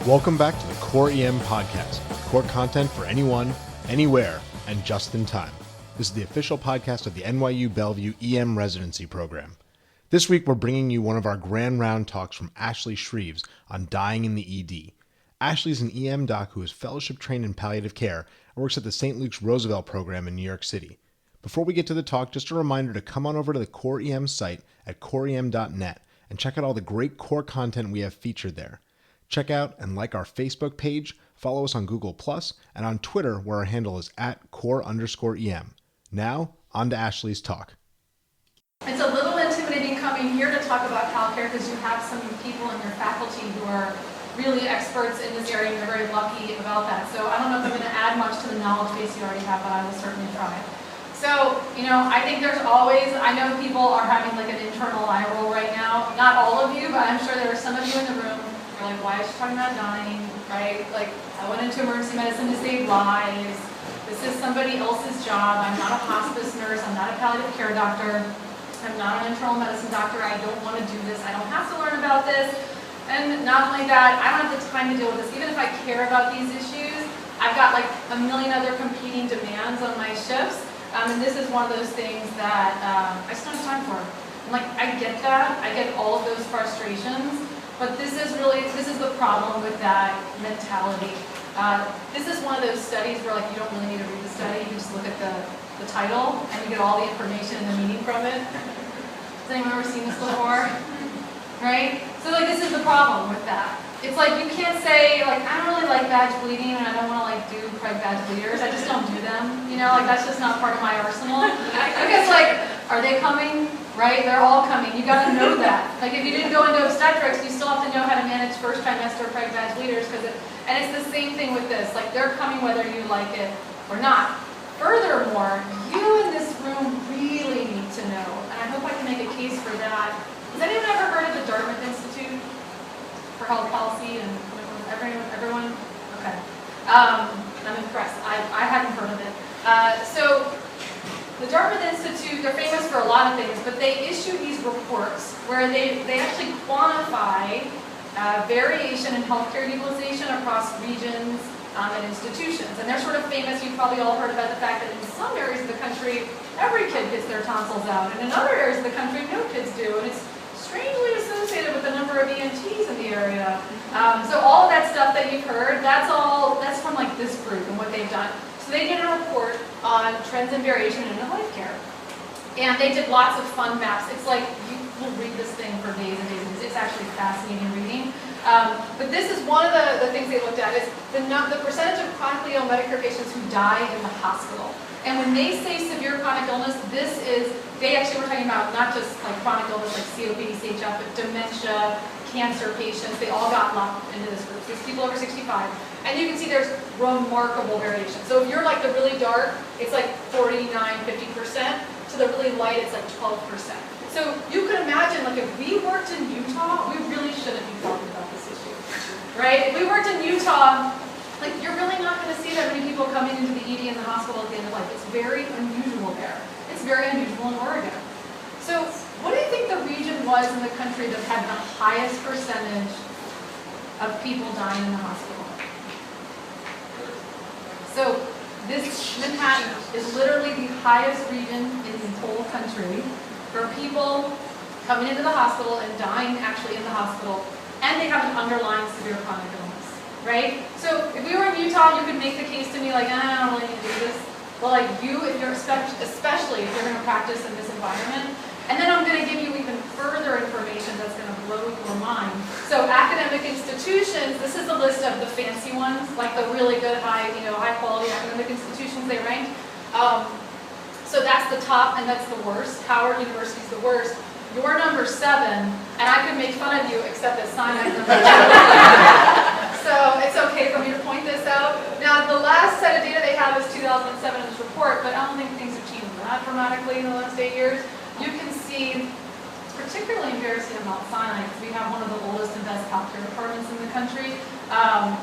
Welcome back to the Core EM Podcast, core content for anyone, anywhere, and just in time. This is the official podcast of the NYU Bellevue EM Residency Program. This week, we're bringing you one of our Grand Round talks from Ashley Shreves on dying in the ED. Ashley's an EM doc who is fellowship trained in palliative care and works at the St. Luke's Roosevelt program in New York City. Before we get to the talk, just a reminder to come on over to the Core EM site at coreem.net and check out all the great core content we have featured there. Check out and like our Facebook page, follow us on Google+, and on Twitter where our handle is @core_EM. Now, on to Ashley's talk. It's a little intimidating coming here to talk about healthcare because you have some people in your faculty who are really experts in this area and you're very lucky about that. So I don't know if I'm going to add much to the knowledge base you already have, but I will certainly try. So, I think there's always, I know people are having like an internal eye roll right now. Not all of you, but I'm sure there are some of you in the room. You're like, why is she talking about dying, right? Like, I went into emergency medicine to save lives. This is somebody else's job. I'm not a hospice nurse. I'm not a palliative care doctor. I'm not an internal medicine doctor. I don't want to do this. I don't have to learn about this. And not only that, I don't have the time to deal with this. Even if I care about these issues, I've got like a million other competing demands on my shifts. And this is one of those things that I just don't have time for. And like, I get that. I get all of those frustrations. But this is the problem with that mentality. This is one of those studies where like you don't really need to read the study. You just look at the title and you get all the information and the meaning from it. Has anyone ever seen this before? Right? So like this is the problem with that. It's like you can't say like I don't really like badge bleeding and I don't want to like do preg badge bleeders. I just don't do them. Like that's just not part of my arsenal. Because like, are they coming? Right? They're all coming. You got to know that. Like if you didn't go into obstetrics, you still have to know how to manage first trimester preg badge bleeders and it's the same thing with this. Like they're coming whether you like it or not. Furthermore, you in this room really need to know, and I hope I can make a case for that. Has anyone ever heard of the Dartmouth Institute for Health Policy and everyone? Okay. I'm impressed. I hadn't heard of it. So the Dartmouth Institute, they're famous for a lot of things, but they issue these reports where they actually quantify variation in healthcare utilization across regions and institutions. And they're sort of famous, you've probably all heard about the fact that in some areas of the country, every kid gets their tonsils out, and in other areas of the country, no kids do. And it's strangely associated with the number of ENTs in the area. So all of that stuff that you've heard, that's from like this group and what they've done. So they did a report on trends and variation in healthcare. And they did lots of fun maps. It's like, you will read this thing for days and days and days. It's actually fascinating reading. But this is one of the things they looked at is the percentage of chronically ill Medicare patients who die in the hospital. And when they say severe chronic illness, they actually were talking about not just like chronic illness like COPD, CHF, but dementia, cancer patients. They all got lumped into this group. So it's people over 65. And you can see there's remarkable variation. So if you're like the really dark, it's like 49, 50%. To the really light, it's like 12%. So you can imagine, like if we worked in Utah, we really shouldn't be talking about this issue, right? If we worked in Utah, like you're really not going to see that many people coming into the ED in the hospital at the end of life. It's very unusual there. It's very unusual in Oregon. So what do you think the region was in the country that had the highest percentage of people dying in the hospital? So this Manhattan is literally the highest region in the whole country for people coming into the hospital and dying actually in the hospital, and they have an underlying severe chronic illness, right? So if we were in Utah, you could make the case to me like, I don't really need to do this. Well, like if you're especially if you're going to practice in this environment, and then I'm going to give you even further information that's going to blow your mind. So academic institutions, this is a list of the fancy ones, like the really good, high quality academic institutions they rank. So that's the top and that's the worst. Howard University is the worst. You're number 7, and I could make fun of you except that Sinai's number 2. So it's okay for me to point this out. Now the last set of data they have is 2007 in this report, but I don't think things have changed that dramatically in the last 8 years. You can see, it's particularly embarrassing about Sinai because we have one of the oldest and best healthcare departments in the country.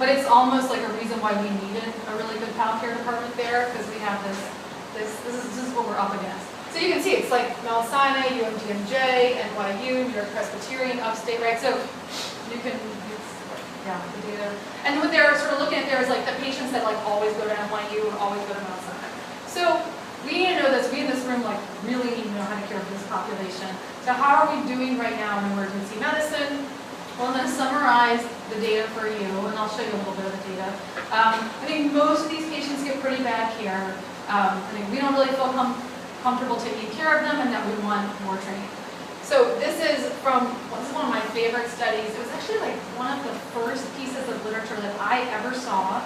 But it's almost like a reason why we needed a really good healthcare department there because we have this is what we're up against. So you can see it's like Mount Sinai, UMGMJ, NYU, New York Presbyterian, upstate, right? So you can, Yeah, the data. And what they're sort of looking at there is like the patients that like always go to NYU or always go to Mount Sinai. So we need to know this. We in this room like really need to know how to care for this population. So how are we doing right now in emergency medicine? Well, I'm going to summarize the data for you, and I'll show you a little bit of the data. I think most of these patients get pretty bad care. I think we don't really feel comfortable taking care of them, and that we want more training. So this is one of my favorite studies. It was actually like one of the first pieces of literature that I ever saw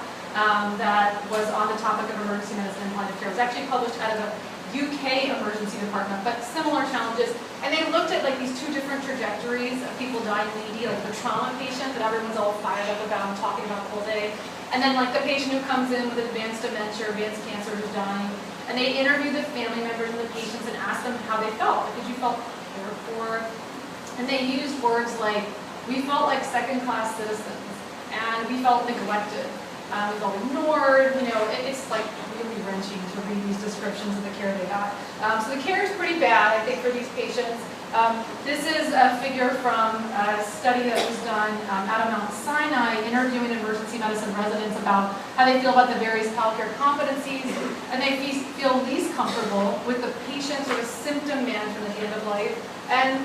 that was on the topic of emergency medicine and palliative care. It was actually published out of the UK emergency department, but similar challenges. And they looked at like these two different trajectories of people dying in ED, like the trauma patient that everyone's all fired up about and talking about the whole day, and then like the patient who comes in with advanced dementia or advanced cancer who's dying. And they interviewed the family members and the patients and asked them how they felt. Like, did you feel cared for? And they used words like, we felt like second-class citizens, and we felt neglected. We felt ignored. You know, it's like really wrenching to read these descriptions of the care they got. So the care is pretty bad, I think, for these patients. This is a figure from a study that was done out of Mount Sinai, interviewing emergency medicine residents about how they feel about the various healthcare competencies, and they feel least comfortable with the patient sort of symptom management at the end of life, and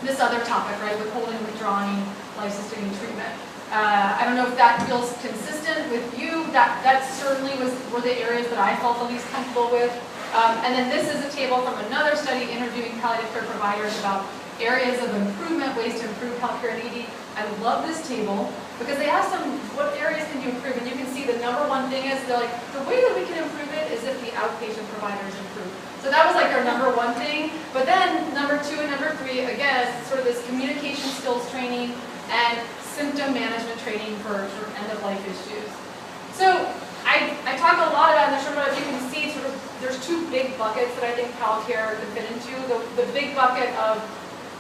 this other topic, right, withholding, withdrawing, life-sustaining treatment. I don't know if that feels consistent with you. That certainly were the areas that I felt the least comfortable with. And then this is a table from another study interviewing palliative care providers about areas of improvement, ways to improve healthcare in ED. I love this table because they asked them, what areas can you improve? And you can see the number one thing is, they're like, the way that we can improve it is if the outpatient providers improve. So that was like their number one thing. But then number two and number three, again, sort of this communication skills training and symptom management training for end-of-life issues. So I talk a lot about, and if you can see, sort of, there's two big buckets that I think palcare could fit into. The big bucket of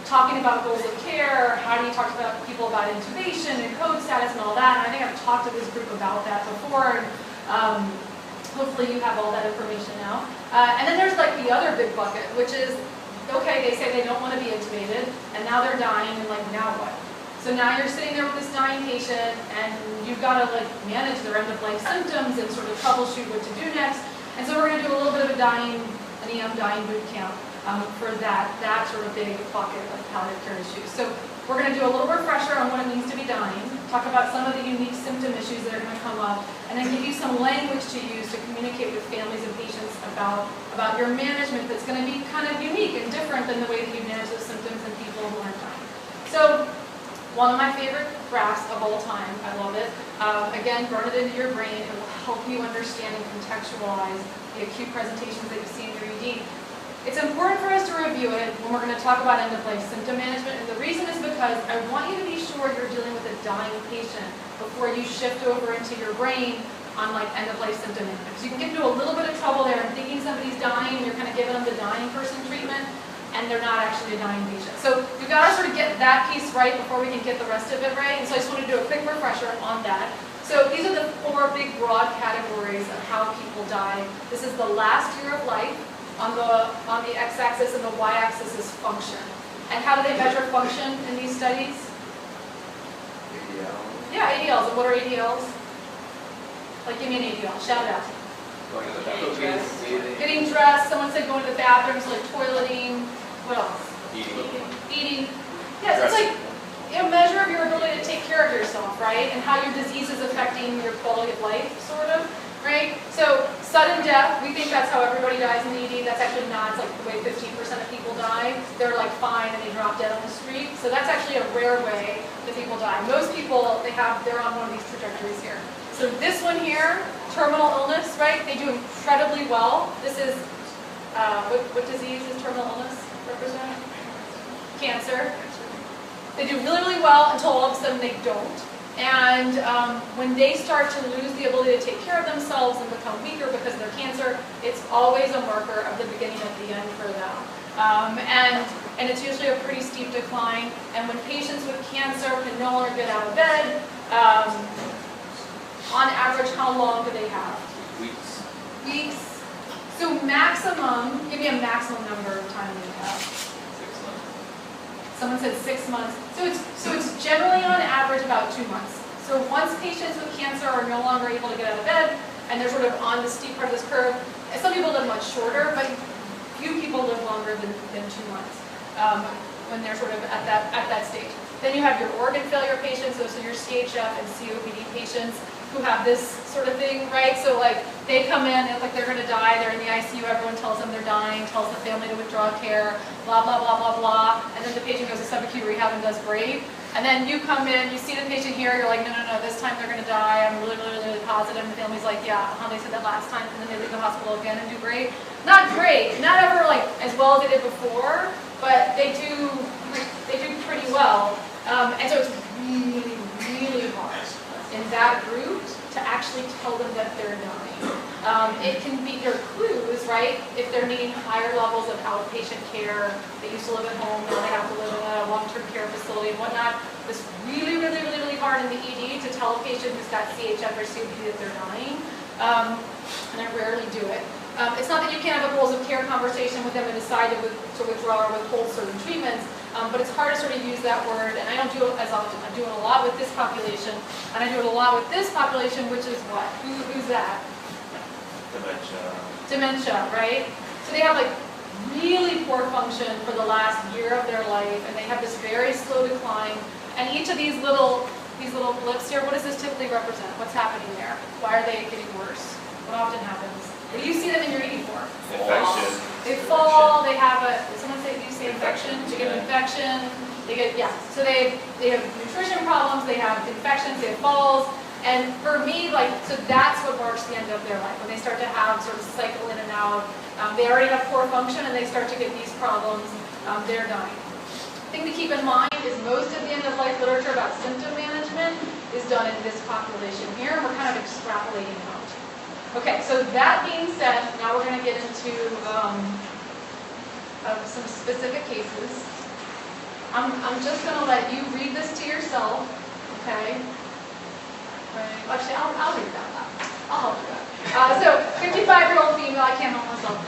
talking about goals of care, how do you talk to people about intubation and code status and all that, and I think I've talked to this group about that before, and hopefully you have all that information now. And then there's like the other big bucket, which is, okay, they say they don't want to be intubated, and now they're dying, and like, now what? So now you're sitting there with this dying patient, and you've got to like manage their end-of-life symptoms and sort of troubleshoot what to do next. And so we're going to do a little bit of an EM dying boot camp for that sort of big bucket of palliative care issues. So we're going to do a little refresher on what it means to be dying, talk about some of the unique symptom issues that are going to come up, and then give you some language to use to communicate with families and patients about your management that's going to be kind of unique and different than the way that you manage those symptoms in people who aren't dying. So one of my favorite graphs of all time, I love it. Again, burn it into your brain. It will help you understand and contextualize the acute presentations that you see in your ED. It's important for us to review it when we're going to talk about end-of-life symptom management, and the reason is because I want you to be sure you're dealing with a dying patient before you shift over into your brain on like end-of-life symptom management. So you can get into a little bit of trouble there and thinking somebody's dying, and you're kind of giving them the dying person treatment, and they're not actually a dying patient. So you've got to sort of get that piece right before we can get the rest of it right. And so I just want to do a quick refresher on that. So these are the four big broad categories of how people die. This is the last year of life. On the x-axis and the y-axis is function. And how do they measure function in these studies? ADL. Yeah, ADLs. And what are ADLs? Like, give me an ADL. Shout it out. Going to the bathroom. Getting dressed. Someone said going to the bathroom, so like toileting. What else? Eating. Yes, it's like a measure of your ability to take care of yourself, right? And how your disease is affecting your quality of life, sort of, right? So sudden death, we think that's how everybody dies in the ED. That's actually not. It's like the way 15% of people die. They're like fine and they drop dead on the street. So that's actually a rare way that people die. Most people, they're on one of these trajectories here. So this one here, terminal illness, right? They do incredibly well. This is, what disease is terminal illness represent? Cancer. They do really, really well until all of a sudden they don't. And when they start to lose the ability to take care of themselves and become weaker because of their cancer, it's always a marker of the beginning of the end for them. And it's usually a pretty steep decline. And when patients with cancer can no longer get out of bed, on average, how long do they have? Weeks. Weeks. So maximum, give me a maximum number of time they have. 6 months. Someone said 6 months. So it's generally on average about 2 months. So So once patients with cancer are no longer able to get out of bed, and they're sort of on the steep part of this curve, and some people live much shorter, but few people live longer than 2 months when they're sort of at that stage. Then you have your organ failure patients, so your CHF and COPD patients who have this sort of thing, right? So like they come in, it's like they're going to die, they're in the ICU, everyone tells them they're dying, tells the family to withdraw care, blah, blah, blah, blah, blah, and then the patient goes to subacute rehab and does great. And then you come in, you see the patient here, you're like, no, no, no, this time they're going to die, I'm really, really, really positive. And the family's like, yeah, they said that last time, and then they leave the hospital again and do great. Not great, not ever like as well as they did before, but they do pretty well. And so it's really, really hard in that group to actually tell them that they're dying. It can be their clues, right? If they're needing higher levels of outpatient care, they used to live at home, now they have to live in a long-term care facility and whatnot. It's really, really, really, really hard in the ED to tell a patient who's got CHF or COPD that they're dying, and I rarely do it. It's not that you can't have a goals of care conversation with them and decide to withdraw or withhold certain treatments, but it's hard to sort of use that word, and I don't do it as often. I do it a lot with this population, and I do it a lot with this population, which is what? Who's that? Dementia, right? So they have like really poor function for the last year of their life, and they have this very slow decline, and each of these little blips here, what does this typically represent? What's happening there? Why are they getting worse? What often happens? What do you see them in your ED for? Infection. They fall, they have someone say, do you say infection? They get an infection, so they have nutrition problems, they have infections, they have falls, and for me, so that's what marks the end of their life, when they start to have sort of cycle in and out, they already have poor function and they start to get these problems, they're dying. Thing to keep in mind is most of the end of life literature about symptom management is done in this population here, and we're kind of extrapolating out. Okay, so that being said, now we're going to get into some specific cases. I'm just going to let you read this to yourself, okay? Right. Actually, I'll read that out. I'll help you out. So, 55-year-old female, I can't help myself,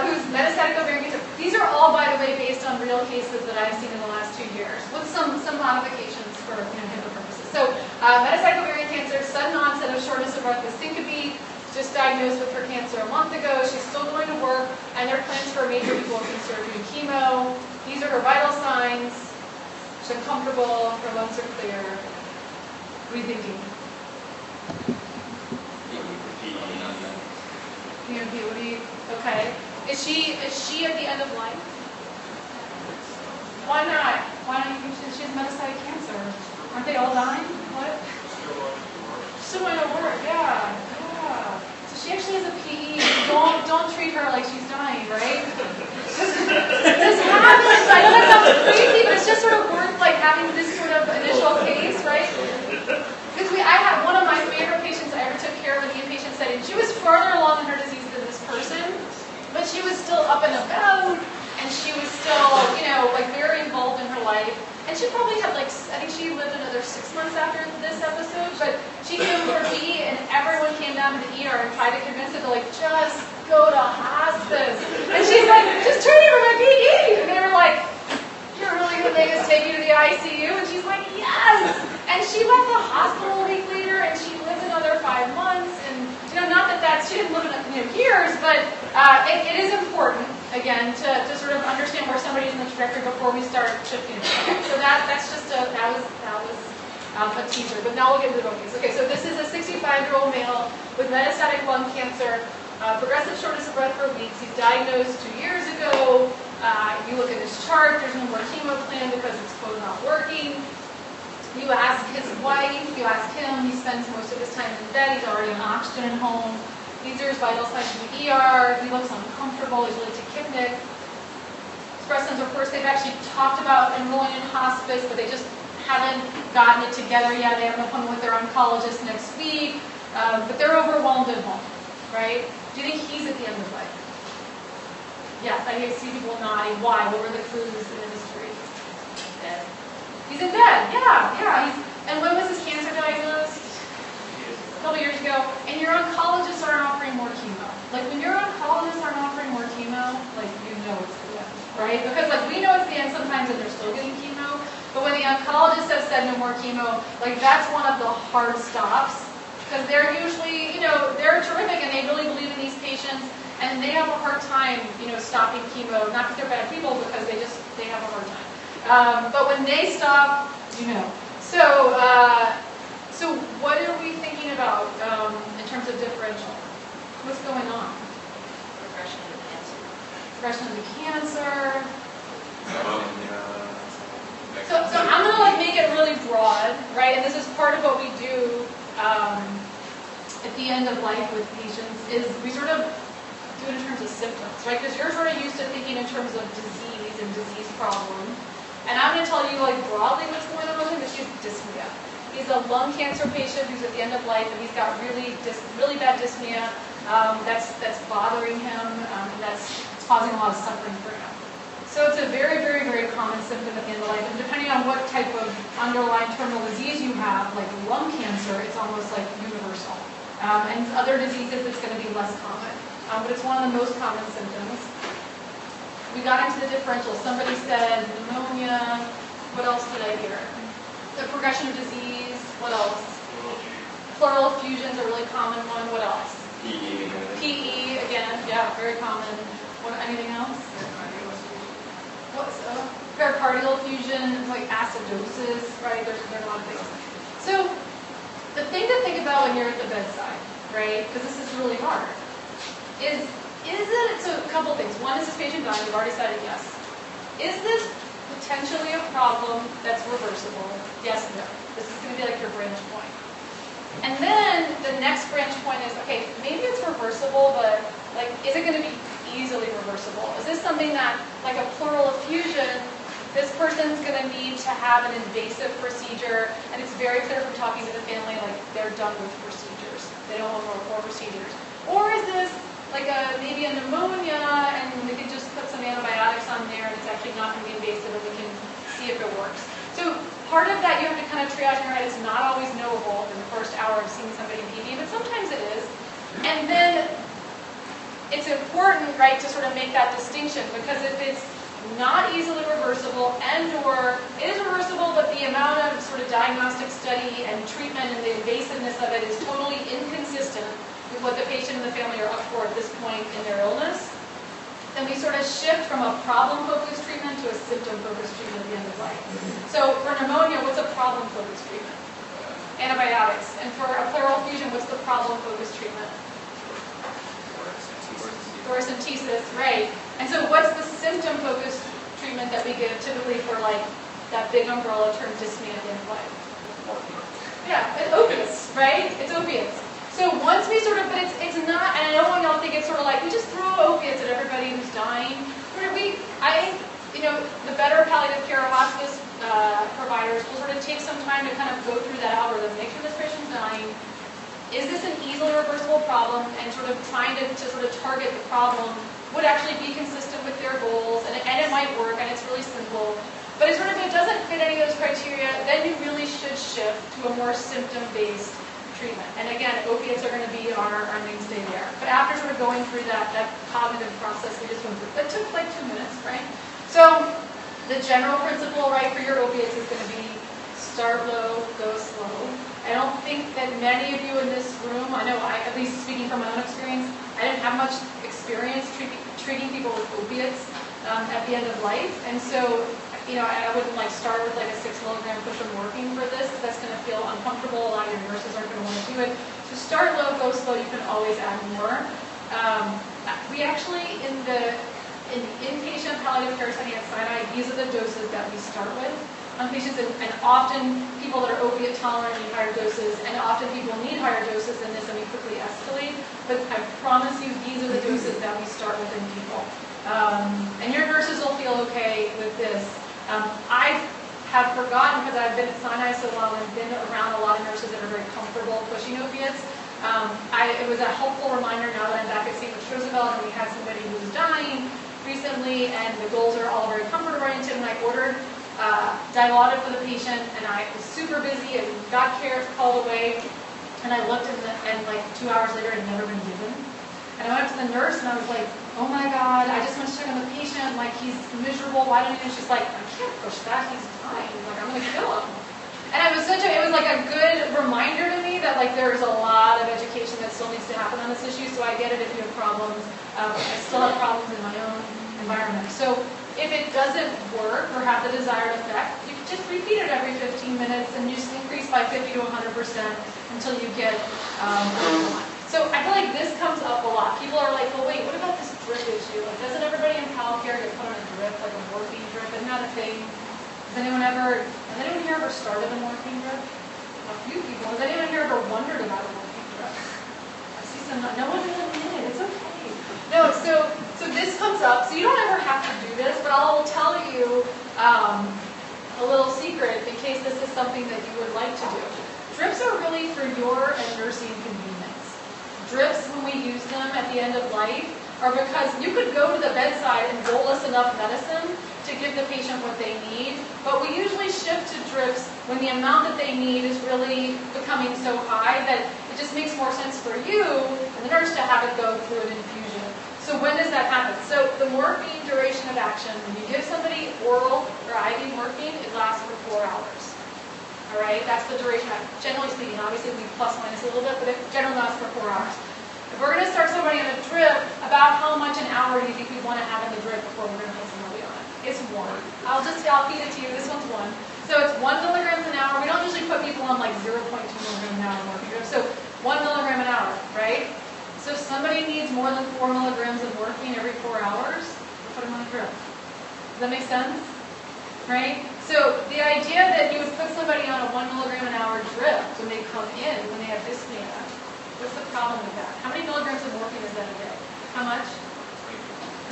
who's metastatic ovarian cancer. These are all, by the way, based on real cases that I've seen in the last 2 years, with some modifications for HIPAA purposes. So, metastatic ovarian cancer, sudden onset of shortness of breath with syncope. Just diagnosed with her cancer a month ago. She's still going to work, and there are plans for a major debulking surgery and chemo. These are her vital signs. She's uncomfortable. Her lungs are clear. What are you thinking? Okay. Is she at the end of life? Why not? Why don't you think she has metastatic cancer? Aren't they all dying? What? Still going to work. Yeah. So she actually has a PE. Don't treat her like she's dying, right? This happens. I know that sounds crazy, but it's just sort of worth like having this sort of initial case, right? Because I had one of my favorite patients I ever took care of in the inpatient setting. She was further along in her disease than this person, but she was still up and about, and she was still, like very involved in her life. And she probably had I think she lived another 6 months after this episode, but she came for a PE and everyone came down to the ER and tried to convince her to just go to hospice. And she's like, just treat me for my PE. And they were like, you're really going to make us take you to the ICU? And she's like, yes. And she left the hospital a week later and she lived another 5 months. And, not that she didn't live years, but it is important, again, to sort of understand where somebody's in the trajectory before we start shifting. So that was a teaser, but now we'll get into the case. Okay, so this is a 65-year-old male with metastatic lung cancer, progressive shortness of breath for weeks. He's diagnosed 2 years ago. You look at this chart, there's no more chemo plan because it's quote not working. You ask his wife, you ask him, he spends most of his time in bed, he's already on oxygen at home. These are his vital signs in the ER, he looks uncomfortable, he's really tachypnic. Expressed of course, they've actually talked about enrolling in hospice, but they just haven't gotten it together yet. They have an appointment with their oncologist next week, but they're overwhelmed at home, right? Do you think he's at the end of life? Yes, I see people nodding. Why? What were the clues in the history? Dead. He's in bed, yeah. And when was his cancer diagnosed? A couple years ago. And your oncologists aren't offering more chemo. When your oncologists aren't offering more chemo, it's the end, right? Because we know it's the end sometimes and they're still getting chemo. But But when the oncologists have said no more chemo, like that's one of the hard stops, because they're usually, they're terrific and they really believe in these patients, and they have a hard time, stopping chemo. Not that they're bad people, because they have a hard time. But when they stop, So what are we thinking about in terms of differential? What's going on? Progression of cancer. Progression of the cancer. So I'm gonna make it really broad, right? And this is part of what we do at the end of life with patients, is we sort of do it in terms of symptoms, right? Because you're sort of used to thinking in terms of disease and disease problem. And I'm going to tell you broadly what's going on with him, is he has dyspnea. He's a lung cancer patient who's at the end of life, and he's got really bad dyspnea that's bothering him, and that's causing a lot of suffering for him. So it's a very, very, very common symptom at the end of life, and depending on what type of underlying terminal disease you have, like lung cancer, it's almost like universal. And other diseases, it's going to be less common, but it's one of the most common symptoms. We got into the differential. Somebody said pneumonia. What else did I hear? The progression of disease. What else? Pleural effusion's a really common one. What else? PE again. Yeah, very common. Anything else? What's pericardial effusion? Like acidosis, right? There's a lot of things. So the thing to think about when you're at the bedside, right? Because this is really hard. Is it, so a couple things. One, is this patient dying? We've already decided yes. Is this potentially a problem that's reversible? Yes, no. This is going to be like your branch point. And then the next branch point is, okay, maybe it's reversible, but is it going to be easily reversible? Is this something that, like a pleural effusion, this person's going to need to have an invasive procedure, and it's very clear from talking to the family, they're done with procedures. They don't want more procedures. Or is this maybe a pneumonia, and we can just put some antibiotics on there, and it's actually not going to be invasive, and we can see if it works. So part of that you have to kind of triage in your head. It's not always knowable in the first hour of seeing somebody in PD, but sometimes it is. And then it's important, right, to sort of make that distinction, because if it's not easily reversible, and/or it is reversible, but the amount of sort of diagnostic study and treatment and the invasiveness of it is totally inconsistent with what the patient and the family are up for at this point in their illness, then we sort of shift from a problem-focused treatment to a symptom-focused treatment at the end of life. So for pneumonia, what's a problem-focused treatment? Antibiotics. And for a pleural effusion, what's the problem-focused treatment? Thoracentesis, right. And so what's the symptom-focused treatment that we give typically for that big umbrella term dyspnea at the end of life? Yeah, it's opiates, right? It's opiates. So once we sort of, but it's not, and I don't want y'all to think it's sort of we just throw opiates at everybody who's dying. I think, the better palliative care hospice providers will sort of take some time to kind of go through that algorithm, make sure this patient's dying. Is this an easily reversible problem? And sort of trying to sort of target the problem would actually be consistent with their goals, and it might work, and it's really simple. But if it doesn't fit any of those criteria, then you really should shift to a more symptom-based treatment. And again, opiates are going to be our mainstay there. But after sort of going through that cognitive process we just went through, that took 2 minutes, right? So the general principle, right, for your opiates is going to be start low, go slow. I don't think that many of you in this room, I know at least speaking from my own experience, I didn't have much experience treating people with opiates at the end of life. And so I wouldn't start with a 6 milligram push of morphine for this. That's going to feel uncomfortable. A lot of your nurses aren't going to want to do it. So start low, go slow. You can always add more. We actually, in the inpatient palliative care setting at Sinai, these are the doses that we start with on patients. And often people that are opiate tolerant need higher doses, and often people need higher doses than this, and we quickly escalate. But I promise you, these are the doses that we start with in people. And your nurses will feel okay with this. I have forgotten, because I've been at Sinai so long and been around a lot of nurses that are very comfortable pushing opiates. It was a helpful reminder now that I'm back at St. Roosevelt, and we had somebody who was dying recently, and the goals are all very comfort-oriented, and I ordered Dilaudid for the patient, and I was super busy and got care called away, and I looked and 2 hours later it had never been given. And I went up to the nurse and I was like, oh my God, I just went to check on the patient, patient, like he's miserable, why don't you? And she's like, I can't push that, he's dying, like I'm gonna kill him. And it was like a good reminder to me that like there's a lot of education that still needs to happen on this issue, so I get it if you have problems. I still have problems in my own environment. So if it doesn't work or have the desired effect, you can just repeat it every 15 minutes and just increase by 50 to 100% until you get what you want. So I feel like this comes up a lot. People are like, well, wait, what about this drip issue? Like, doesn't everybody in healthcare get put on a drip, like a morphine drip? Isn't that a thing? Has anyone here ever started a morphine drip? A few people. Has anyone here ever wondered about a morphine drip? I see some, no one really did. It's okay. No, so this comes up. So you don't ever have to do this, but I'll tell you a little secret in case this is something that you would like to do. Drips are really for your and nursing convenience. Drips, when we use them at the end of life, are because you could go to the bedside and bolus enough medicine to give the patient what they need, but we usually shift to drips when the amount that they need is really becoming so high that it just makes more sense for you and the nurse to have it go through an infusion. So when does that happen? So the morphine duration of action, when you give somebody oral or IV morphine, it lasts for 4 hours. All right, that's the duration. Generally speaking, obviously we plus minus a little bit, but it generally lasts for 4 hours. If we're going to start somebody on a drip, about how much an hour do you think we want to have in the drip before we're going to put somebody on it? It's 1. I'll feed it to you. This one's 1. So it's 1 milligrams an hour. We don't usually put people on like 0.2 milligrams an hour morphine drip. So 1 milligram an hour, right? So if somebody needs more than 4 milligrams of morphine every 4 hours, we'll put them on a drip. Does that make sense? Right? So the idea that you would put somebody on a 1 milligram an hour drip when they come in, when they have dyspnea, what's the problem with that? How many milligrams of morphine is that a day? How much?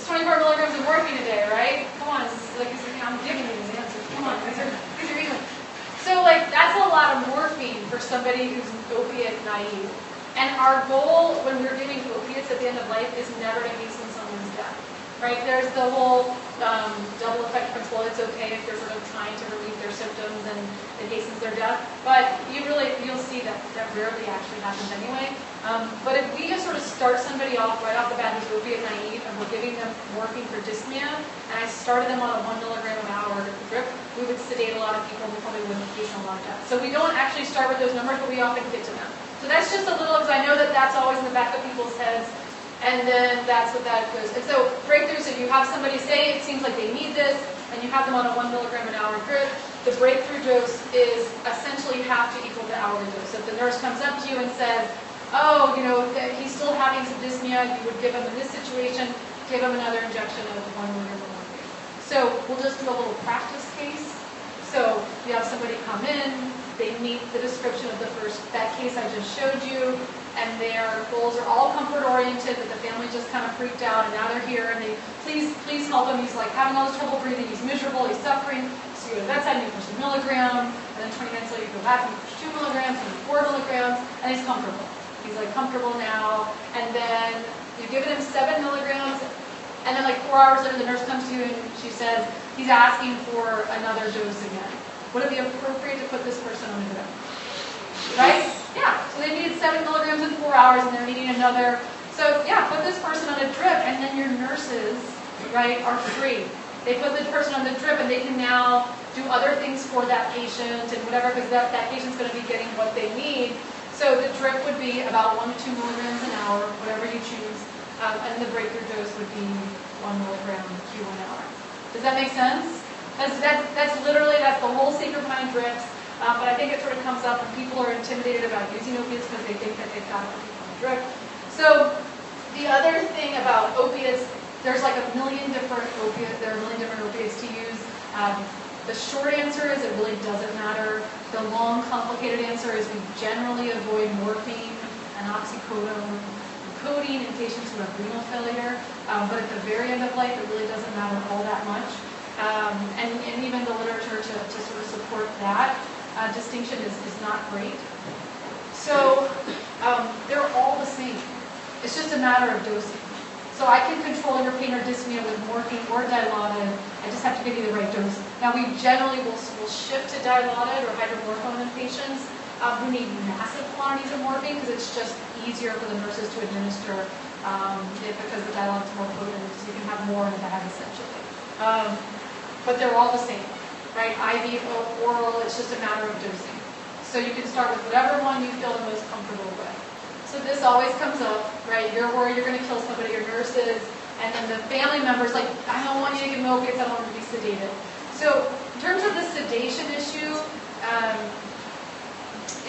It's 24 milligrams of morphine a day, right? Come on, I'm giving you these answers. Come on, these are easy. So like that's a lot of morphine for somebody who's opiate naive. And our goal when we're giving opiates at the end of life is never to hasten someone's death. Right? There's the whole double effect principle. It's okay if you're sort of trying to relieve their symptoms and it hastens their death. But you'll see that rarely actually happens anyway. But if we just sort of start somebody off right off the bat who's opiate naive and we're giving them morphine for dyspnea, and I started them on a 1 milligram an hour drip, we would sedate a lot of people and we probably wouldn't hasten a lot of death. So we don't actually start with those numbers, but we often get to them. So that's just a little, because I know that that's always in the back of people's heads. And then that's what that goes. And so breakthroughs, if you have somebody say it seems like they need this, and you have them on a 1 milligram an hour drip, the breakthrough dose is essentially half to equal the hourly dose. So if the nurse comes up to you and says, oh, he's still having some dyspnea, you would give him in this situation, give him another injection of 1 milligram of morphine. So we'll just do a little practice case. So you have somebody come in, they meet the description of that case I just showed you, and their goals are all comfort-oriented, that the family just kind of freaked out, and now they're here, and they, please help him. He's like having all this trouble breathing, he's miserable, he's suffering. So you go to the bedside, and you push a milligram, and then 20 minutes later you go back and you push 2 milligrams, and 4 milligrams, and he's comfortable. He's like comfortable now, and then you've given him 7 milligrams, and then like 4 hours later the nurse comes to you and she says, he's asking for another dose again. Would it be appropriate to put this person on a drip? Right? Yeah. So they needed 7 milligrams in 4 hours and they're needing another. So yeah, put this person on a drip and then your nurses, right, are free. They put the person on the drip and they can now do other things for that patient and whatever, because that patient's going to be getting what they need. So the drip would be about 1 to 2 milligrams an hour, whatever you choose. And the breakthrough dose would be 1 milligram Q1 hour. Does that make sense? That's the whole secret behind drips. But I think it sort of comes up when people are intimidated about using opiates because they think that they've got to put on a drip. So the other thing about opiates, there's like a million different opiates to use. The short answer is it really doesn't matter. The long, complicated answer is we generally avoid morphine and oxycodone and codeine in patients who have renal failure. But at the very end of life, it really doesn't matter all that much. And even the literature to sort of support that distinction is not great. So they're all the same. It's just a matter of dosing. So I can control your pain or dyspnea with morphine or Dilaudid. I just have to give you the right dose. Now we generally will shift to Dilaudid or hydromorphone in patients who need massive quantities of morphine because it's just easier for the nurses to administer because the Dilaudid is more potent, so you can have more in a bag essentially. But they're all the same, right? IV, oral, it's just a matter of dosing. So you can start with whatever one you feel the most comfortable with. So this always comes up, right? You're worried you're going to kill somebody, your nurses, and then the family members like, I don't want you to give me opiates, I don't want you to be sedated. So in terms of the sedation issue,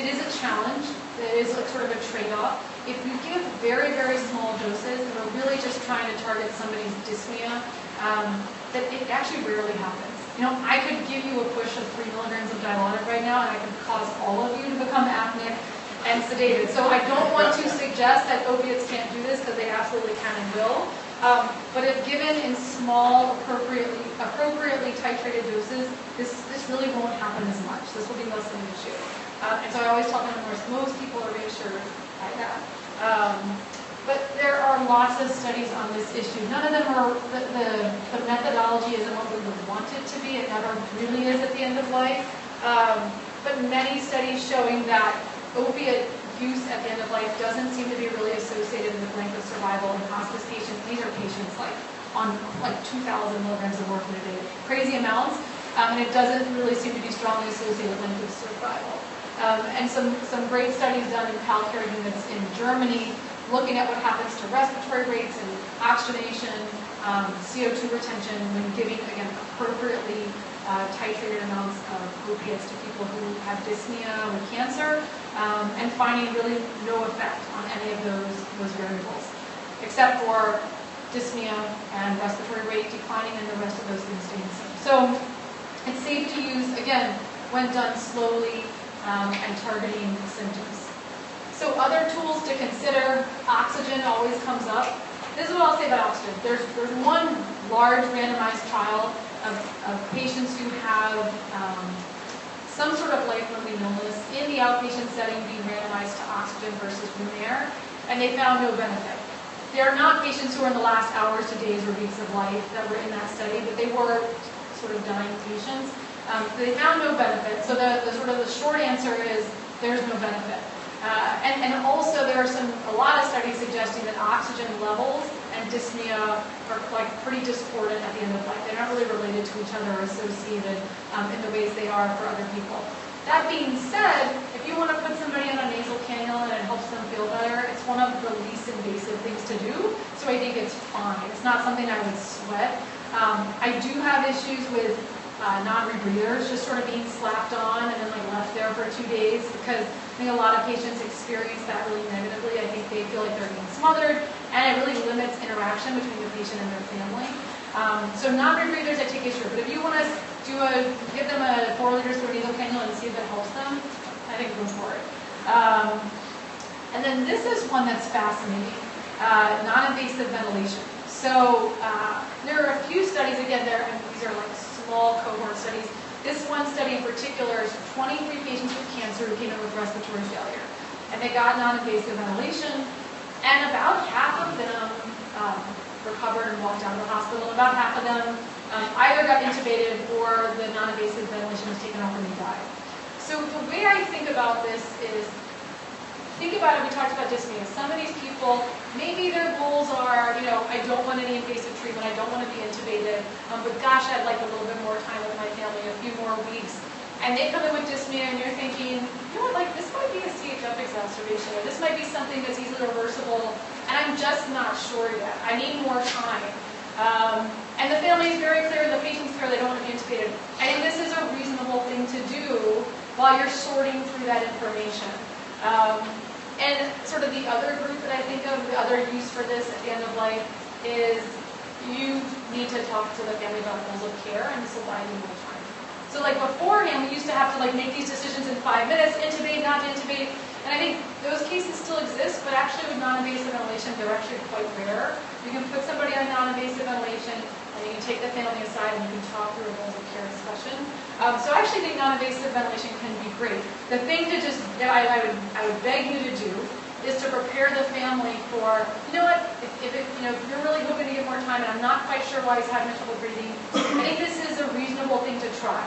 it is a challenge. It is like sort of a trade-off. If you give very, very small doses and are really just trying to target somebody's dyspnea, that it actually rarely happens. You know, I could give you a push of 3 milligrams of Dilaudid right now, and I could cause all of you to become apneic and sedated. So I don't want to suggest that opiates can't do this, because they absolutely can and will. But if given in small, appropriately titrated doses, this really won't happen as much. This will be less of an issue. And so I always tell them, most people are reassured by that. But there are lots of studies on this issue. None of them are, the methodology isn't what we would want it to be. It never really is at the end of life. But many studies showing that opiate use at the end of life doesn't seem to be really associated with length of survival in hospice patients. These are patients on 2,000 milligrams of morphine a day, crazy amounts, and it doesn't really seem to be strongly associated with length of survival. And some great studies done in PALCare units in Germany, looking at what happens to respiratory rates and oxygenation, CO2 retention when giving, again, appropriately titrated amounts of opiates to people who have dyspnea with cancer, and finding really no effect on any of those variables, except for dyspnea and respiratory rate declining, and the rest of those things staying the same. So it's safe to use, again, when done slowly and targeting symptoms. So other tools to consider, oxygen always comes up. This is what I'll say about oxygen. There's one large randomized trial of patients who have some sort of life-limiting illness in the outpatient setting being randomized to oxygen versus room air, and they found no benefit. They are not patients who are in the last hours to days or weeks of life that were in that study, but they were sort of dying patients. They found no benefit. So the short answer is there's no benefit. And also there are a lot of studies suggesting that oxygen levels and dyspnea are pretty discordant at the end of life. They're not really related to each other or associated in the ways they are for other people. That being said, if you want to put somebody on a nasal cannula and it helps them feel better, it's one of the least invasive things to do. So I think it's fine. It's not something I would sweat. I do have issues with non-rebreathers just sort of being slapped on and then left there for 2 days, because I think a lot of patients experience that really negatively. I think they feel like they're being smothered, and it really limits interaction between the patient and their family. So non-rebreathers I take issue, but if you want to give them a 4 liters through a nasal cannula and see if it helps them, I think go for it. And then this is one that's fascinating, non-invasive ventilation. So there are a few studies, again, and these are small cohort studies. This one study in particular is 23 patients with cancer who came in with respiratory failure. And they got non-invasive ventilation, and about half of them recovered and walked out of the hospital. About half of them either got intubated or the non-invasive ventilation was taken off and they died. So the way I think about this is, think about it, we talked about dyspnea. Some of these people, maybe their goals are, I don't want any invasive treatment, I don't want to be intubated, but gosh, I'd like a little bit more time with my family, a few more weeks. And they come in with dyspnea and you're thinking, this might be a CHF exacerbation, or this might be something that's easily reversible, and I'm just not sure yet. I need more time. And the family is very clear, the patient's clear, they don't want to be intubated. I think this is a reasonable thing to do while you're sorting through that information. And sort of the other group that I think of, the other use for this at the end of life, is you need to talk to the family about goals of care, and this will buy you more time. So beforehand, we used to have to make these decisions in 5 minutes, intubate, not intubate, and I think those cases still exist, but actually with non-invasive ventilation, they're actually quite rare. You can put somebody on non-invasive ventilation, and you can take the family aside and you can talk through a goals of care discussion. So I actually think non-invasive ventilation can be great. The thing I would beg you to do is to prepare the family for, if you're really hoping to get more time and I'm not quite sure why he's having trouble breathing, I think this is a reasonable thing to try.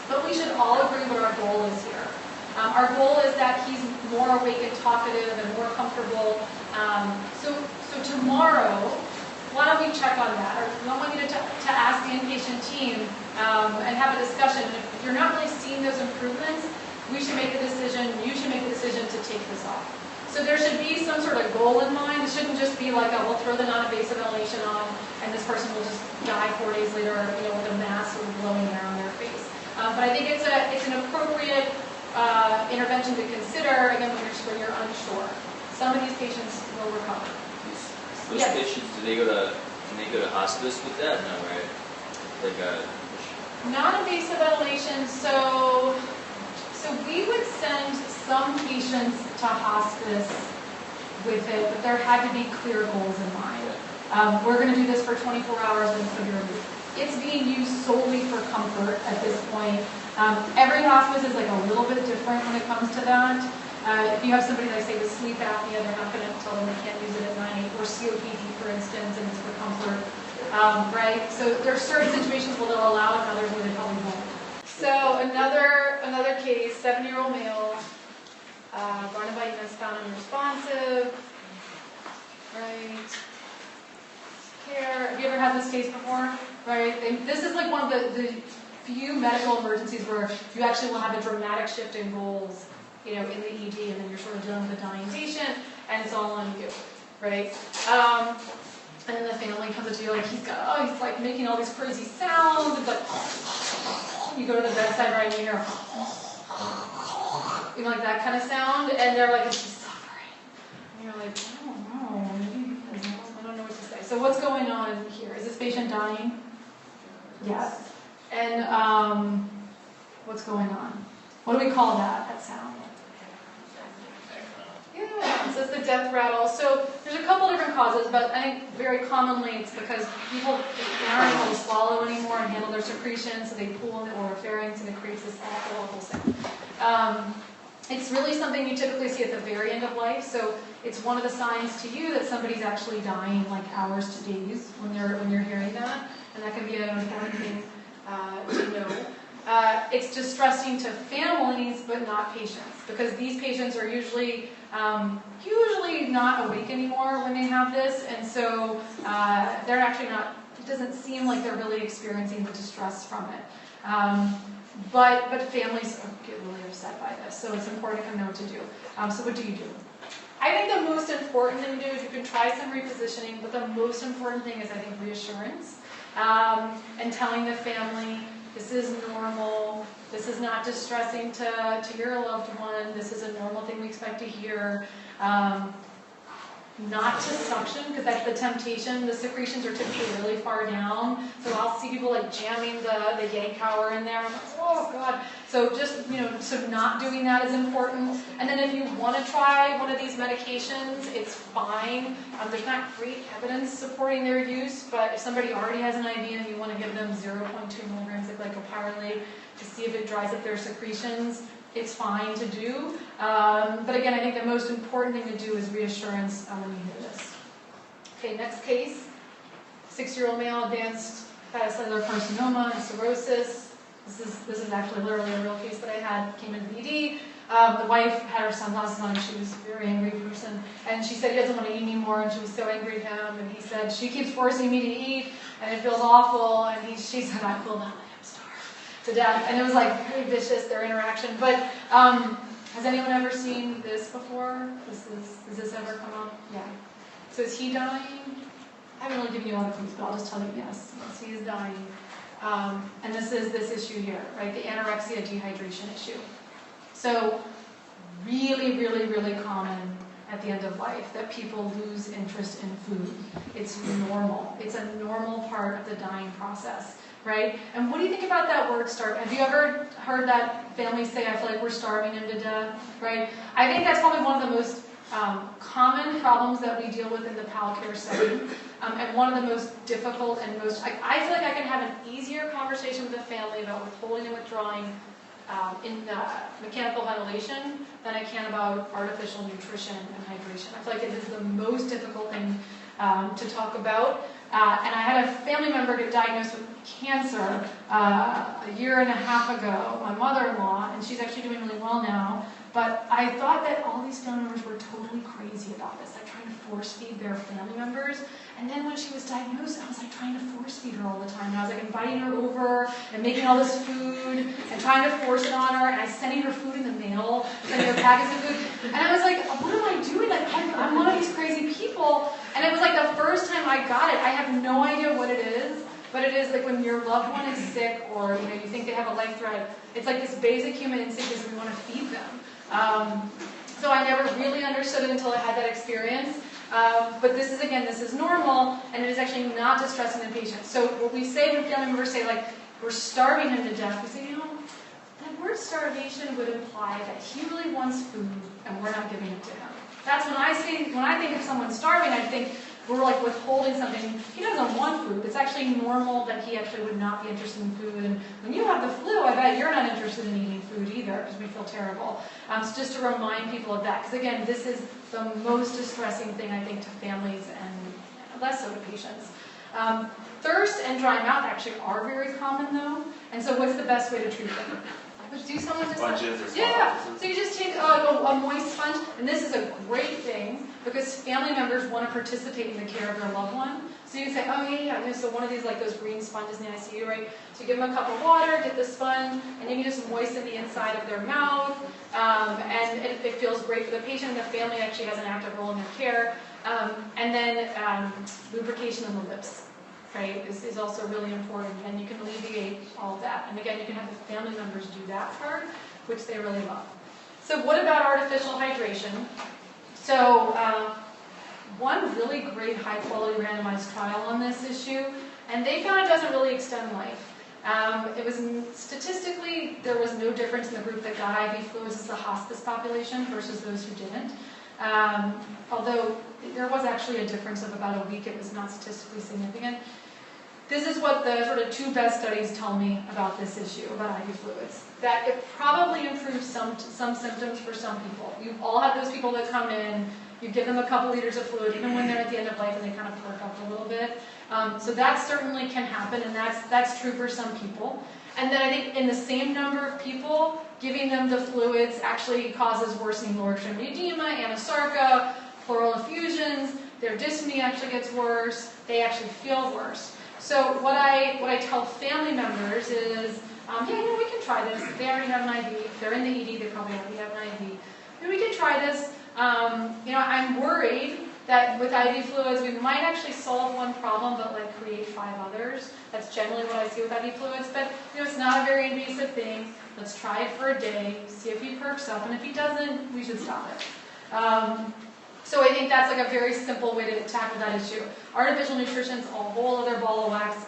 But we should all agree what our goal is here. Our goal is that he's more awake and talkative and more comfortable. So tomorrow, why don't we check on that? Or I want you to ask the NP and have a discussion. And if you're not really seeing those improvements, we should make the decision, you should make the decision to take this off. So there should be some sort of goal in mind. It shouldn't just be like, we'll throw the non-invasive ventilation on, and this person will just die 4 days later, with a mass sort of blowing air on their face. But I think it's an appropriate intervention to consider, again, when you're unsure. Some of these patients will recover. Those patients, can they go to hospice with that? No, right? Non-invasive ventilation, so we would send some patients to hospice with it, but there had to be clear goals in mind. We're going to do this for 24 hours and it's going to be removed. It's being used solely for comfort at this point. Every hospice is like a little bit different when it comes to that. If you have somebody like, say, with sleep apnea, they're not going to tell them they can't use it at night, or COPD, for instance, and it's for comfort, right? So there are certain situations where they'll allow it, and others where they probably won't. So another case, 7-year-old male, Barnabitis found unresponsive, right? Care. Have you ever had this case before? Right? This is like one of the few medical emergencies where you actually will have a dramatic shift in goals, in the ED, and then you're sort of dealing with a dying patient, and it's all on you, right? And then the family comes up to you like he's like making all these crazy sounds. It's like you go to the bedside, right, and you hear like that kind of sound, and they're like, "Is he suffering?" And you're like, "I don't know. Maybe I don't know what to say." So what's going on here? Is this patient dying? Yes. And what's going on? What do we call that sound? Yeah, so it's the death rattle. So there's a couple different causes, but I think very commonly it's because people aren't able to swallow anymore and handle their secretions, so they pool in the oropharynx and it creates this awful sound. It's really something you typically see at the very end of life, so it's one of the signs to you that somebody's actually dying, like hours to days when you're hearing that, and that can be an important thing to know. It's distressing to families, but not patients, because these patients are usually not awake anymore when they have this, and so they're actually not. It doesn't seem like they're really experiencing the distress from it. But families get really upset by this, so it's important to know what to do. So what do you do? I think the most important thing to do is you can try some repositioning, but the most important thing is, I think, reassurance and telling the family, this is normal, this is not distressing to your loved one, this is a normal thing we expect to hear. Not to suction, because that's the temptation. The secretions are typically really far down, so I'll see people like jamming the yank power in there. I'm like, oh God. So just, so not doing that is important. And then if you want to try one of these medications, it's fine. There's not great evidence supporting their use, but if somebody already has an IV and you want to give them 0.2 milligrams of glycopyrrolate to see if it dries up their secretions, it's fine to do. But again, I think the most important thing to do is reassurance when you hear this. Okay, next case. 6-year-old male, advanced hepatocellular carcinoma and cirrhosis. This is actually literally a real case that I had, came into the ED. The wife had her sunglasses on, she was a very angry person, and she said he doesn't want to eat anymore, and she was so angry at him, and he said, she keeps forcing me to eat, and it feels awful, and she said, I will not let him starve to death. And it was like very vicious, their interaction. But has anyone ever seen this before? Does this ever come up? Yeah. So is he dying? I haven't really given you a lot of clues, but I'll just tell you yes, he is dying. And this is this issue here, right? The anorexia dehydration issue. So really, really, really common at the end of life that people lose interest in food. It's normal. It's a normal part of the dying process, right? And what do you think about that word starve? Have you ever heard that families say, I feel like we're starving him to death, right? I think that's probably one of the most common problems that we deal with in the PAL care setting, and one of the most difficult and most, I feel like I can have an easier conversation with a family about withholding and withdrawing in mechanical ventilation than I can about artificial nutrition and hydration. I feel like it is the most difficult thing to talk about. And I had a family member get diagnosed with cancer a year and a half ago, my mother-in-law, and she's actually doing really well now. But I thought that all these family members were totally crazy about this, like trying to force feed their family members. And then when she was diagnosed, I was like trying to force feed her her all the time. And I was like inviting her over and making all this food and trying to force it on her. And I was sending her food in the mail, sending her packets of food. And I was like, what am I doing? Like, I'm one of these crazy people. And it was like the first time I got it. I have no idea what it is. But it is like when your loved one is sick or you think they have a life threat, it's like this basic human instinct is we want to feed them. So I never really understood it until I had that experience. But this is normal, and it is actually not distressing the patient. So what we say when family members say, like, we're starving him to death, we say, that word starvation would imply that he really wants food, and we're not giving it to him. That's when I think of someone starving, I think we're like withholding something. He doesn't want food. It's actually normal that he actually would not be interested in food. And when you have the flu, I bet you're not interested in eating food either because we feel terrible. So just to remind people of that, because again, this is the most distressing thing I think to families and less so to patients. Thirst and dry mouth actually are very common though. And so what's the best way to treat them? Do someone just Sponges or yeah. So you just take a moist sponge, and this is a great thing because family members want to participate in the care of their loved one. So you can say, oh yeah. So one of these like those green sponges in the ICU, right? So you give them a cup of water, get the sponge, and you can just moisten the inside of their mouth, and it feels great for the patient. The family actually has an active role in their care, and then lubrication on the lips. Right, is also really important, and you can alleviate all of that. And again, you can have the family members do that part, which they really love. So what about artificial hydration? So one really great high-quality randomized trial on this issue, and they found it doesn't really extend life. It was statistically, there was no difference in the group that got IV fluids as the hospice population versus those who didn't. Although there was actually a difference of about a week, it was not statistically significant. This is what the sort of two best studies tell me about this issue, about IV fluids. That it probably improves some symptoms for some people. You all have those people that come in, you give them a couple liters of fluid, even when they're at the end of life and they kind of perk up a little bit. So that certainly can happen, and that's true for some people. And then I think in the same number of people, giving them the fluids actually causes worsening lower extremity edema, anasarca, pleural effusions, their dyspnea actually gets worse, they actually feel worse. So what I tell family members is, we can try this. They already have an IV. If they're in the ED, they probably already have an IV. We can try this. I'm worried that with IV fluids, we might actually solve one problem, but like create 5 others. That's generally what I see with IV fluids. But it's not a very invasive thing. Let's try it for a day, see if he perks up, and if he doesn't, we should stop it. So I think that's like a very simple way to tackle that issue. Artificial nutrition is a whole other ball of wax.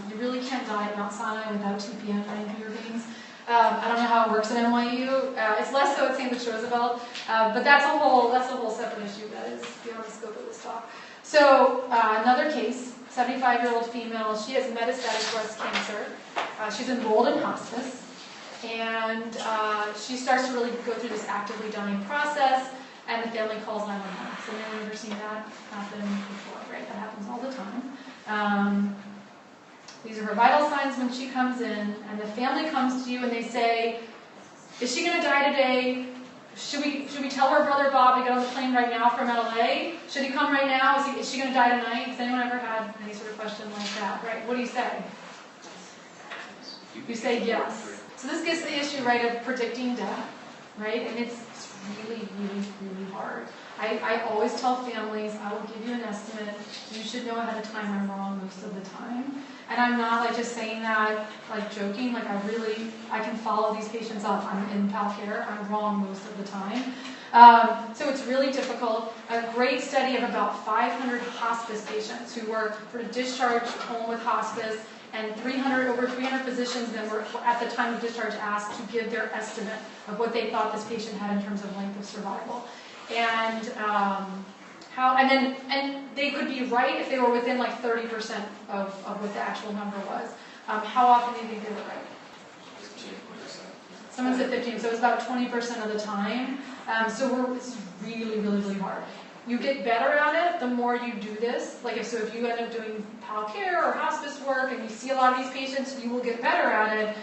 You really can't diet Mount Sinai without TPN running through your veins. I don't know how it works at NYU. It's less so at St. Louis Roosevelt, but that's a whole separate issue that is beyond the scope of this talk. So another case, 75-year-old female. She has metastatic breast cancer. She's enrolled in hospice, and she starts to really go through this actively dying process. And the family calls 911. So anyone ever seen that happen before, right? That happens all the time. These are her vital signs when she comes in, and the family comes to you and they say, is she going to die today? Should we tell her brother Bob to get on the plane right now from LA? Should he come right now? Is she going to die tonight? Has anyone ever had any sort of question like that, right? What do you say? You say yes. So this gets the issue, right, of predicting death, right? And it's really, really, really hard. I always tell families, I will give you an estimate. You should know ahead of time I'm wrong most of the time. And I'm not like just saying that like joking, like I can follow these patients up. I'm in PAL care, I'm wrong most of the time. So it's really difficult. A great study of about 500 hospice patients who were sort of discharged home with hospice, and over 300 physicians then were, at the time of discharge, asked to give their estimate of what they thought this patient had in terms of length of survival. And and they could be right if they were within like 30% of what the actual number was. How often do you think they were right? 15%. Someone said 15, so it's about 20% of the time. It's really, really, really hard. You get better at it the more you do this. Like if you end up doing PAL care or hospice work and you see a lot of these patients, you will get better at it.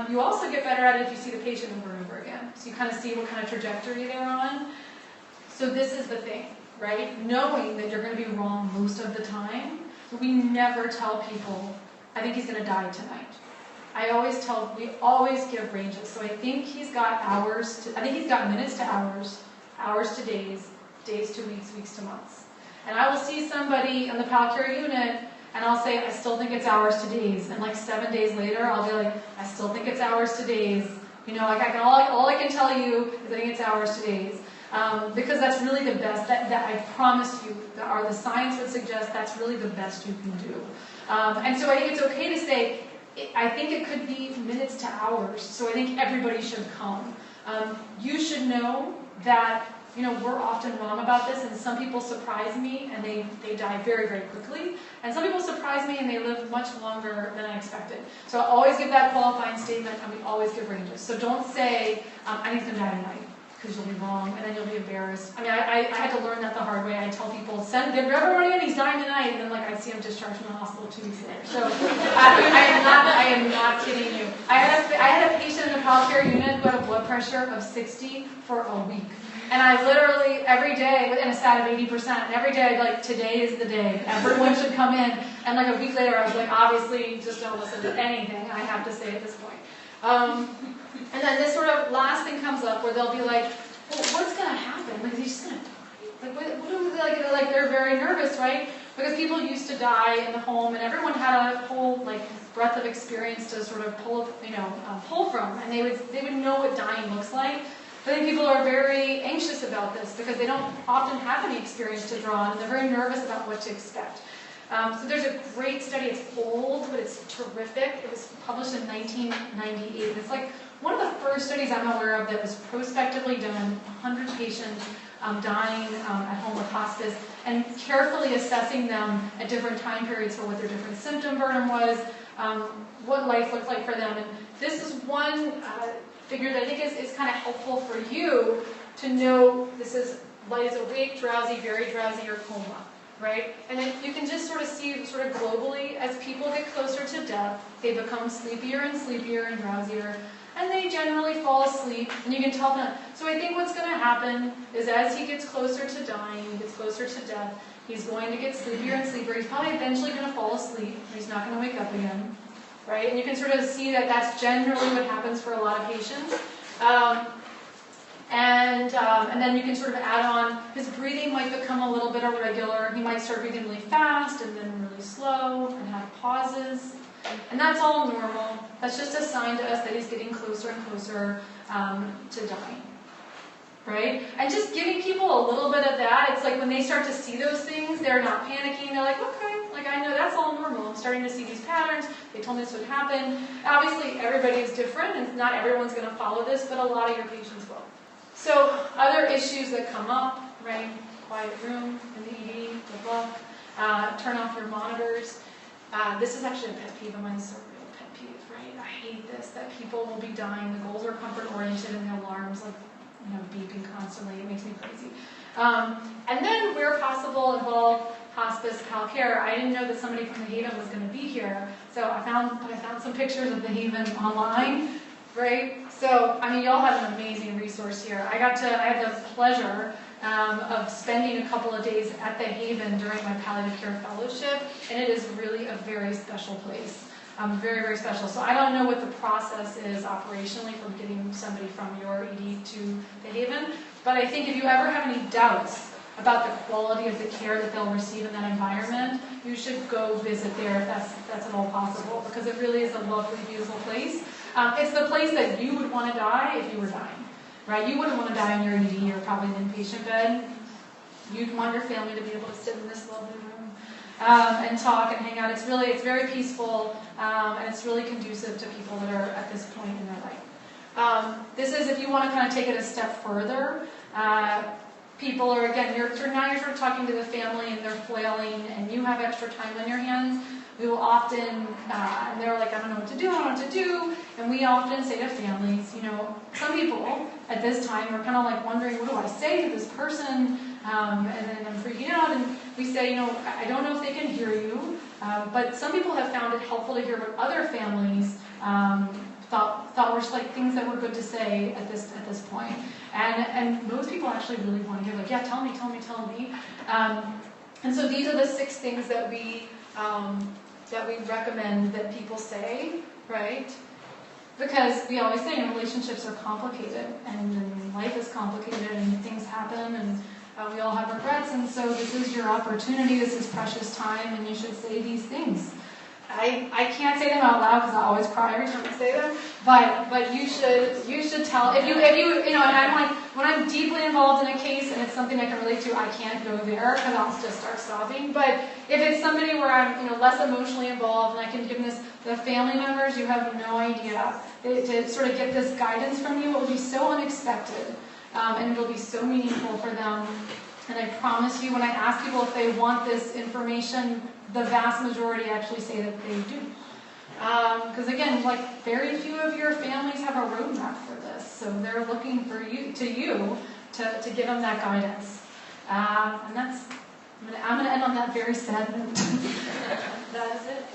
You also get better at it if you see the patient over and over again. So you kind of see what kind of trajectory they're on. So this is the thing, right? Knowing that you're going to be wrong most of the time, we never tell people I think he's going to die tonight. We always give ranges. So I think he's got I think he's got minutes to hours, hours to days, days to weeks, weeks to months. And I will see somebody in the palcare unit, and I'll say, I still think it's hours to days. And like 7 days later, I'll be like, I still think it's hours to days. You know, like all I can tell you is I think it's hours to days. Because that's really the best, that I promise you, the science would suggest that's really the best you can do. And so I think it's okay to say, I think it could be minutes to hours, so I think everybody should come. You should know that, you know, we're often wrong about this, and some people surprise me and they die very, very quickly. And some people surprise me and they live much longer than I expected. So I always give that qualifying statement, and we always give ranges. So don't say, I think he's going to die tonight, because you'll be wrong, and then you'll be embarrassed. I mean, I had to learn that the hard way. I tell people, send everybody in, he's dying tonight, and then like I see him discharged from the hospital 2 weeks later. So I am not kidding you. I had a patient in the palcare unit who had a blood pressure of 60 for a week. And I literally, every day, within a stat of 80%, and every day I'd be like, today is the day. Everyone should come in. And like a week later, I was like, obviously, just don't listen to anything I have to say at this point. And then this sort of last thing comes up where they'll be like, well, what's going to happen? Like, is he just going to die? Like, what do they, like, they're very nervous, right? Because people used to die in the home, and everyone had a whole, like, breadth of experience to sort of pull from, and they would know what dying looks like. I think people are very anxious about this because they don't often have any experience to draw on, and they're very nervous about what to expect. So there's a great study. It's old, but it's terrific. It was published in 1998. It's like one of the first studies I'm aware of that was prospectively done, 100 patients dying at home with hospice, and carefully assessing them at different time periods for what their different symptom burden was, what life looked like for them. And this is one figure that I think is kind of helpful for you to know. This is light as awake, drowsy, very drowsy, or coma. Right? And then you can just sort of see sort of globally, as people get closer to death, they become sleepier and sleepier and drowsier, and they generally fall asleep, and you can tell them. So I think what's going to happen is as he gets closer to dying, he gets closer to death, he's going to get sleepier and sleepier. He's probably eventually going to fall asleep. He's not going to wake up again. Right? And you can sort of see that that's generally what happens for a lot of patients. And then you can sort of add on, his breathing might become a little bit irregular. He might start breathing really fast and then really slow and have pauses. And that's all normal. That's just a sign to us that he's getting closer and closer to dying. Right? And just giving people a little bit of that, it's like when they start to see those things, they're not panicking. They're like, okay, like I know that's all normal. I'm starting to see these patterns. They told me this would happen. Obviously, everybody is different, and not everyone's going to follow this, but a lot of your patients will. So other issues that come up, right? Quiet room in the ED, good luck. Turn off your monitors. This is actually a pet peeve of mine. It's a real pet peeve, right? I hate this, that people will be dying. The goals are comfort-oriented, and the alarms, like, beeping constantly. It makes me crazy. And then, where possible, involve hospice, palcare. I didn't know that somebody from the Haven was going to be here, so I found some pictures of the Haven online. Right? So, I mean, y'all have an amazing resource here. I had the pleasure of spending a couple of days at the Haven during my palliative care fellowship, and it is really a very special place. Very, very special. So I don't know what the process is operationally for getting somebody from your ED to the Haven, but I think if you ever have any doubts about the quality of the care that they'll receive in that environment, you should go visit there if that's at all possible, because it really is a lovely, beautiful place. It's the place that you would want to die if you were dying, right? You wouldn't want to die in your ED or probably an inpatient bed. You'd want your family to be able to sit in this lovely room and talk and hang out. It's very peaceful, and it's really conducive to people that are at this point in their life. This is if you want to kind of take it a step further. People are, again, you're sort of talking to the family and they're flailing and you have extra time on your hands. We will often, and they're like, I don't know what to do, and we often say to families, some people at this time are kind of like wondering, what do I say to this person, and then I'm freaking out, and we say, I don't know if they can hear you, but some people have found it helpful to hear what other families thought were just like things that were good to say at this point. And most people actually really want to hear, like, yeah, tell me. And so these are the 6 things that we that we recommend that people say, right? Because we always say relationships are complicated, and life is complicated, and things happen, and we all have regrets, and so this is your opportunity, this is precious time, and you should say these things. I can't say them out loud because I always cry every time I say them, but you should tell, if you and I'm like, when I'm deeply involved in a case and it's something I can relate to, I can't go there because I'll just start sobbing. But if it's somebody where I'm less emotionally involved and I can give the family members, you have no idea, to sort of get this guidance from you, it will be so unexpected, and it'll be so meaningful for them. And I promise you, when I ask people if they want this information, the vast majority actually say that they do. Because again, like, very few of your families have a roadmap for this, so they're looking for you to give them that guidance. And I'm going to end on that very sad note. That is it.